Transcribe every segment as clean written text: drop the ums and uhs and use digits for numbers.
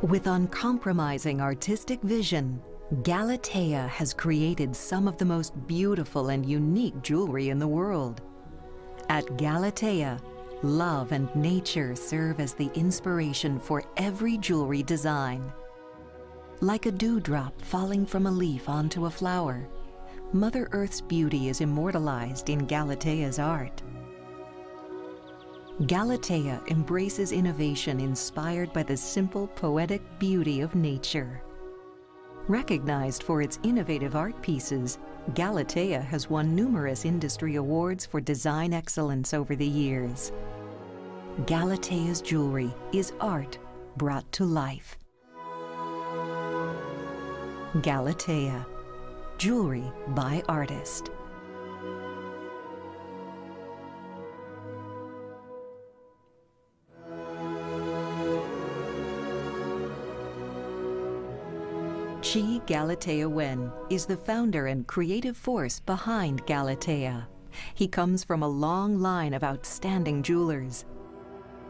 With uncompromising artistic vision, Galatea has created some of the most beautiful and unique jewelry in the world. At Galatea, love and nature serve as the inspiration for every jewelry design. Like a dewdrop falling from a leaf onto a flower, Mother Earth's beauty is immortalized in Galatea's art. Galatea embraces innovation inspired by the simple, poetic beauty of nature. Recognized for its innovative art pieces, Galatea has won numerous industry awards for design excellence over the years. Galatea's jewelry is art brought to life. Galatea, jewelry by artist. Chi Galatea Wen is the founder and creative force behind Galatea. He comes from a long line of outstanding jewelers.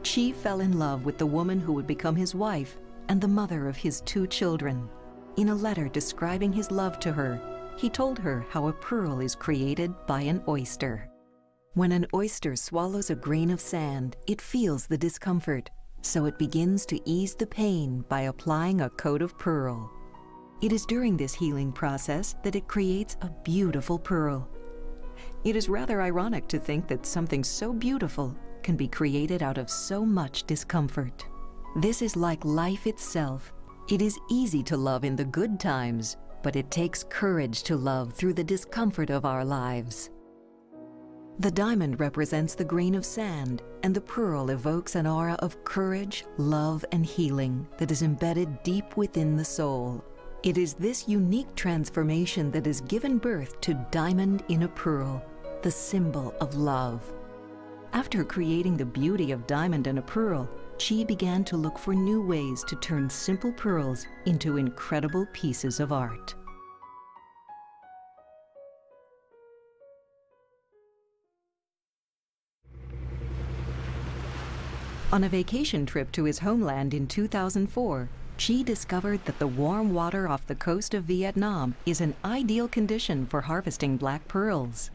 Chi fell in love with the woman who would become his wife and the mother of his 2 children. In a letter describing his love to her, he told her how a pearl is created by an oyster. When an oyster swallows a grain of sand, it feels the discomfort, so it begins to ease the pain by applying a coat of pearl. It is during this healing process that it creates a beautiful pearl. It is rather ironic to think that something so beautiful can be created out of so much discomfort. This is like life itself. It is easy to love in the good times, but it takes courage to love through the discomfort of our lives. The diamond represents the grain of sand, and the pearl evokes an aura of courage, love, and healing that is embedded deep within the soul. It is this unique transformation that has given birth to diamond in a pearl, the symbol of love. After creating the beauty of diamond in a pearl, Chi began to look for new ways to turn simple pearls into incredible pieces of art. On a vacation trip to his homeland in 2004, Chi discovered that the warm water off the coast of Vietnam is an ideal condition for harvesting black pearls.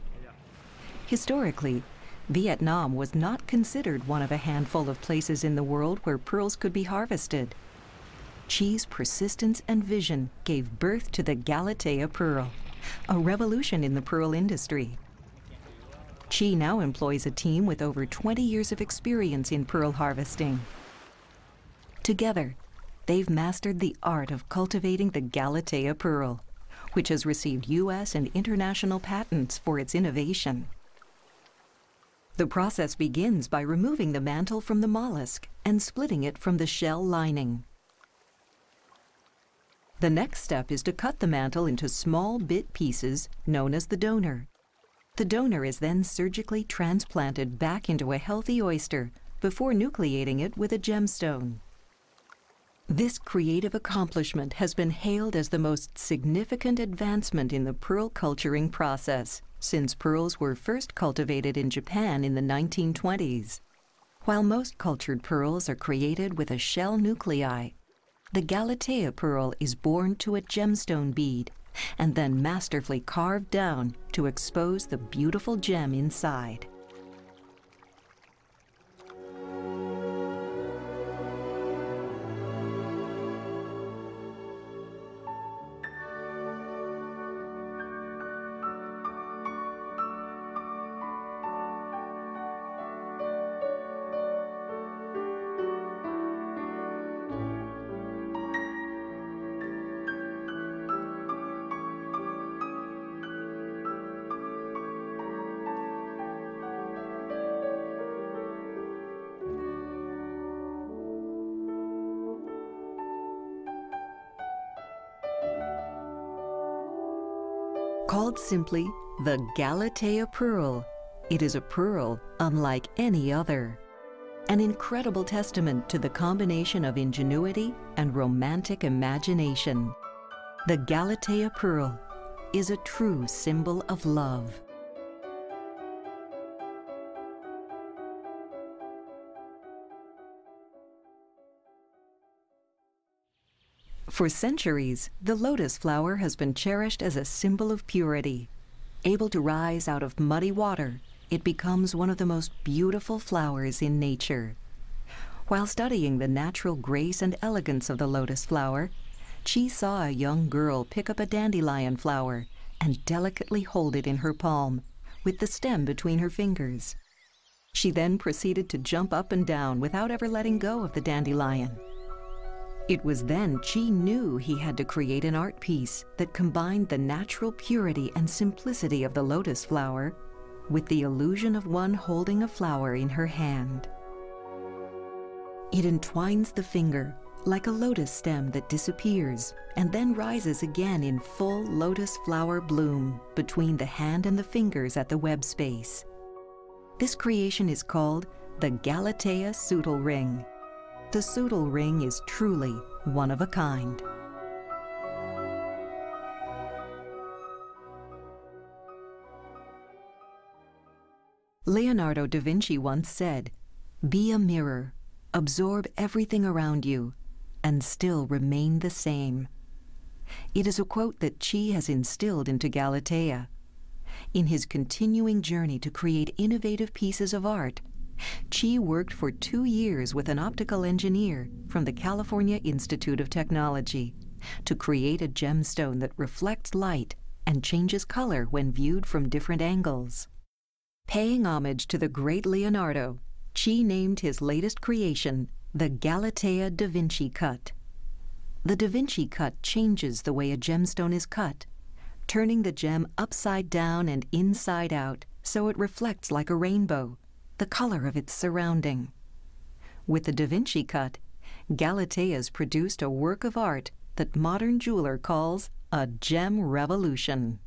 Historically, Vietnam was not considered one of a handful of places in the world where pearls could be harvested. Chi's persistence and vision gave birth to the Galatea pearl, a revolution in the pearl industry. Chi now employs a team with over 20 years of experience in pearl harvesting. Together, they've mastered the art of cultivating the Galatea pearl, which has received U.S. and international patents for its innovation. The process begins by removing the mantle from the mollusk and splitting it from the shell lining. The next step is to cut the mantle into small bit pieces known as the donor. The donor is then surgically transplanted back into a healthy oyster before nucleating it with a gemstone. This creative accomplishment has been hailed as the most significant advancement in the pearl culturing process, since pearls were first cultivated in Japan in the 1920s. While most cultured pearls are created with a shell nuclei, the Galatea pearl is born to a gemstone bead and then masterfully carved down to expose the beautiful gem inside. Called simply the Galatea pearl, it is a pearl unlike any other. An incredible testament to the combination of ingenuity and romantic imagination. The Galatea pearl is a true symbol of love. For centuries, the lotus flower has been cherished as a symbol of purity. Able to rise out of muddy water, it becomes one of the most beautiful flowers in nature. While studying the natural grace and elegance of the lotus flower, Chi saw a young girl pick up a dandelion flower and delicately hold it in her palm, with the stem between her fingers. She then proceeded to jump up and down without ever letting go of the dandelion. It was then Chi knew he had to create an art piece that combined the natural purity and simplicity of the lotus flower with the illusion of one holding a flower in her hand. It entwines the finger like a lotus stem that disappears and then rises again in full lotus flower bloom between the hand and the fingers at the web space. This creation is called the Galatea Soottle Ring. The Soottle Ring is truly one of a kind. Leonardo da Vinci once said, "Be a mirror, absorb everything around you, and still remain the same." It is a quote that Chi has instilled into Galatea. In his continuing journey to create innovative pieces of art, Chi worked for 2 years with an optical engineer from the California Institute of Technology to create a gemstone that reflects light and changes color when viewed from different angles. Paying homage to the great Leonardo, Chi named his latest creation the Galatea da Vinci Cut. The Da Vinci Cut changes the way a gemstone is cut, turning the gem upside down and inside out so it reflects like a rainbow, the color of its surrounding. With the Da Vinci Cut, Galatea's produced a work of art that modern jeweler calls a gem revolution.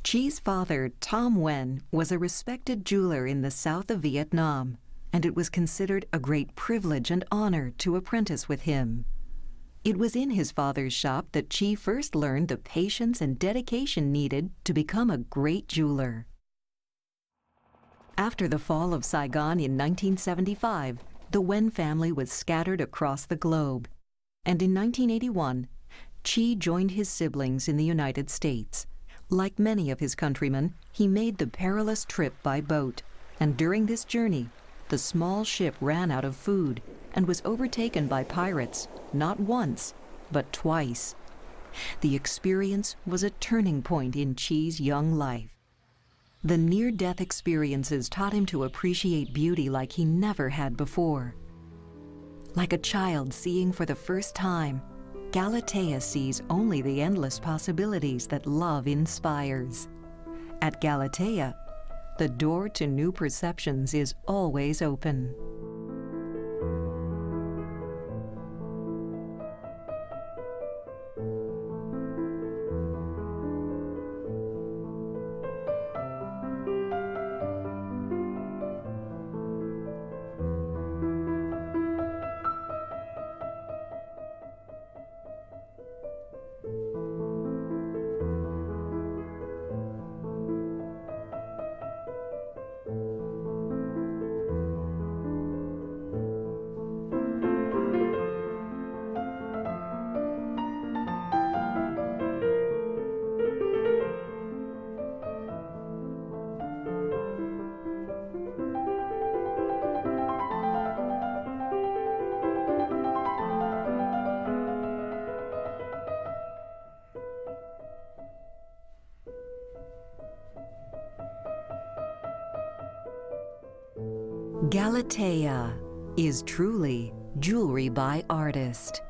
Chi's father, Tom Nguyen, was a respected jeweler in the south of Vietnam, and it was considered a great privilege and honor to apprentice with him. It was in his father's shop that Chi first learned the patience and dedication needed to become a great jeweler. After the fall of Saigon in 1975, the Nguyen family was scattered across the globe, and in 1981, Chi joined his siblings in the United States. Like many of his countrymen, he made the perilous trip by boat, and during this journey, the small ship ran out of food and was overtaken by pirates, not once, but twice. The experience was a turning point in Chi's young life. The near-death experiences taught him to appreciate beauty like he never had before. Like a child seeing for the first time, Galatea sees only the endless possibilities that love inspires. At Galatea, the door to new perceptions is always open. Galatea is truly jewelry by artist.